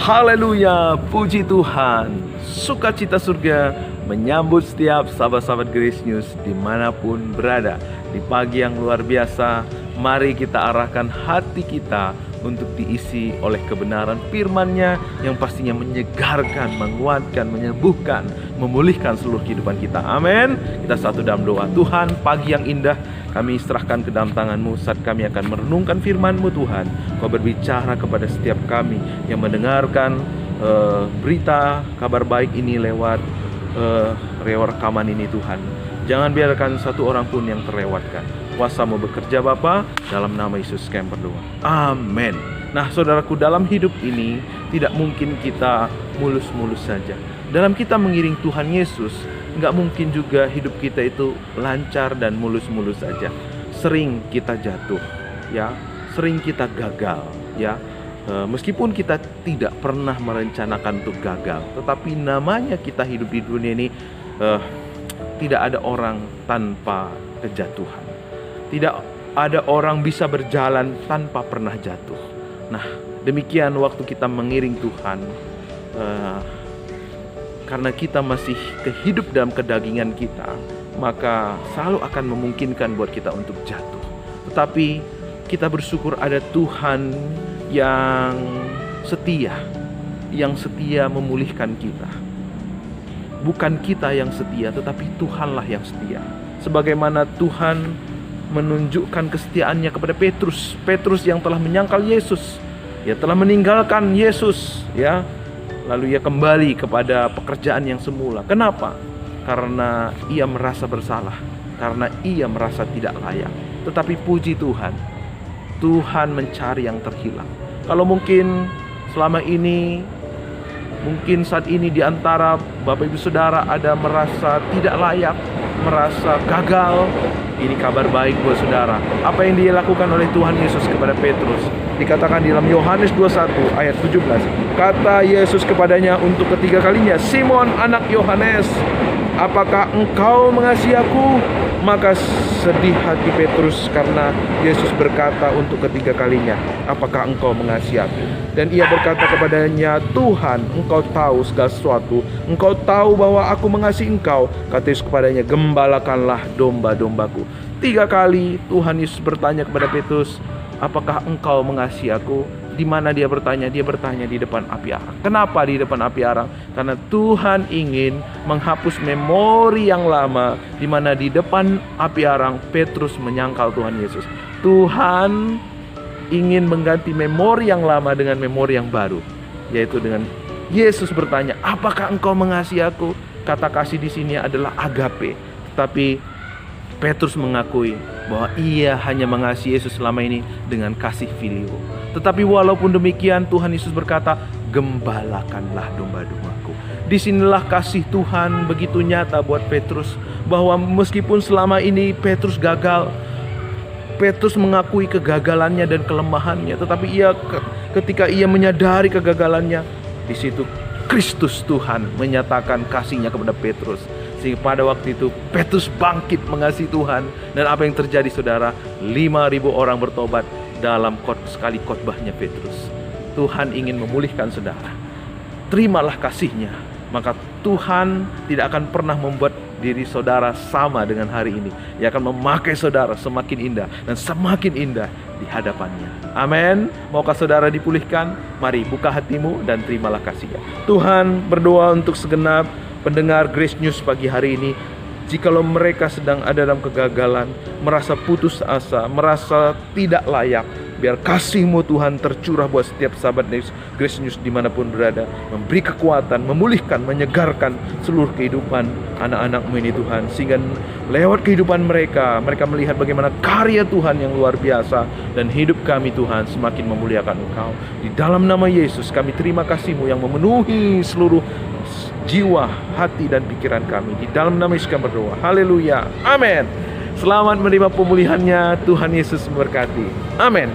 Haleluya, puji Tuhan. Sukacita surga menyambut setiap sahabat-sahabat Grace News dimanapun berada. Di pagi yang luar biasa, mari kita arahkan hati kita untuk diisi oleh kebenaran firman-Nya yang pastinya menyegarkan, menguatkan, menyembuhkan, memulihkan seluruh kehidupan kita. Amin. Kita satu dalam doa. Tuhan, pagi yang indah kami serahkan ke dalam tangan-Mu saat kami akan merenungkan firman-Mu Tuhan. Kau berbicara kepada setiap kami yang mendengarkan berita kabar baik ini lewat rekaman ini Tuhan. Jangan biarkan satu orang pun yang terlewatkan. Kuasa-Mu bekerja Bapa, dalam nama Yesus kami berdoa. Amin. Nah saudaraku, dalam hidup ini tidak mungkin kita mulus-mulus saja. Dalam kita mengiring Tuhan Yesus, nggak mungkin juga hidup kita itu lancar dan mulus-mulus saja. Sering kita jatuh, ya, sering kita gagal, ya. Meskipun kita tidak pernah merencanakan untuk gagal, tetapi namanya kita hidup di dunia ini, tidak ada orang tanpa kejatuhan. Tidak ada orang bisa berjalan tanpa pernah jatuh. Nah, demikian waktu kita mengiring Tuhan, karena kita masih hidup dalam kedagingan kita, maka selalu akan memungkinkan buat kita untuk jatuh. Tetapi kita bersyukur ada Tuhan yang setia memulihkan kita. Bukan kita yang setia, tetapi Tuhanlah yang setia. Sebagaimana Tuhan menunjukkan kesetiaannya kepada Petrus. Petrus yang telah menyangkal Yesus, ia telah meninggalkan Yesus, ya. Lalu ia kembali kepada pekerjaan yang semula. Kenapa? Karena ia merasa bersalah, karena ia merasa tidak layak. Tetapi puji Tuhan, Tuhan mencari yang terhilang. Kalau mungkin selama ini, mungkin saat ini di antara Bapak Ibu Saudara ada merasa tidak layak, merasa gagal, ini kabar baik buat saudara. Apa yang dilakukan oleh Tuhan Yesus kepada Petrus dikatakan di dalam Yohanes 21 ayat 17. Kata Yesus kepadanya untuk ketiga kalinya, "Simon anak Yohanes, apakah engkau mengasihi aku?" Maka sedih hati Petrus karena Yesus berkata untuk ketiga kalinya, "Apakah engkau mengasihi aku?" Dan ia berkata kepadanya, "Tuhan, engkau tahu segala sesuatu. Engkau tahu bahwa aku mengasihi engkau." Kata Yesus kepadanya, "Gembalakanlah domba-dombaku." 3 kali Tuhan Yesus bertanya kepada Petrus, "Apakah engkau mengasihi aku?" Di mana dia bertanya? Dia bertanya di depan api arang. Kenapa di depan api arang? Karena Tuhan ingin menghapus memori yang lama, di mana di depan api arang Petrus menyangkal Tuhan Yesus. Tuhan ingin mengganti memori yang lama dengan memori yang baru, yaitu dengan Yesus bertanya, "Apakah engkau mengasihi aku?" Kata kasih di sini adalah agape. Tetapi Petrus mengakui bahwa ia hanya mengasihi Yesus selama ini dengan kasih filio. Tetapi walaupun demikian, Tuhan Yesus berkata, "Gembalakanlah domba-dombaku." Disinilah kasih Tuhan begitu nyata buat Petrus, bahwa meskipun selama ini Petrus gagal, Petrus mengakui kegagalannya dan kelemahannya, tetapi ketika ia menyadari kegagalannya, di situ Kristus Tuhan menyatakan kasih-Nya kepada Petrus. Sehingga pada waktu itu Petrus bangkit mengasihi Tuhan. Dan apa yang terjadi saudara? 5.000 orang bertobat dalam sekali khotbahnya Petrus. Tuhan ingin memulihkan saudara. Terimalah kasih-Nya, maka Tuhan tidak akan pernah membuat diri saudara sama dengan hari ini. Ia akan memakai saudara semakin indah dan semakin indah di hadapannya. Amin. Maukah saudara dipulihkan? Mari buka hatimu dan terimalah kasih-Nya. Tuhan, berdoa untuk segenap pendengar Grace News pagi hari ini. Jikalau mereka sedang ada dalam kegagalan, merasa putus asa, merasa tidak layak, biar kasih-Mu Tuhan tercurah buat setiap sahabat Grace News dimanapun berada. Memberi kekuatan, memulihkan, menyegarkan seluruh kehidupan anak-anak-Mu ini Tuhan. Sehingga lewat kehidupan mereka melihat bagaimana karya Tuhan yang luar biasa. Dan hidup kami Tuhan semakin memuliakan Engkau. Di dalam nama Yesus kami terima kasih-Mu yang memenuhi seluruh jiwa, hati, dan pikiran kami. Di dalam nama Yesus kami berdoa. Haleluya. Amin. Selamat menerima pemulihannya. Tuhan Yesus memberkati. Amin.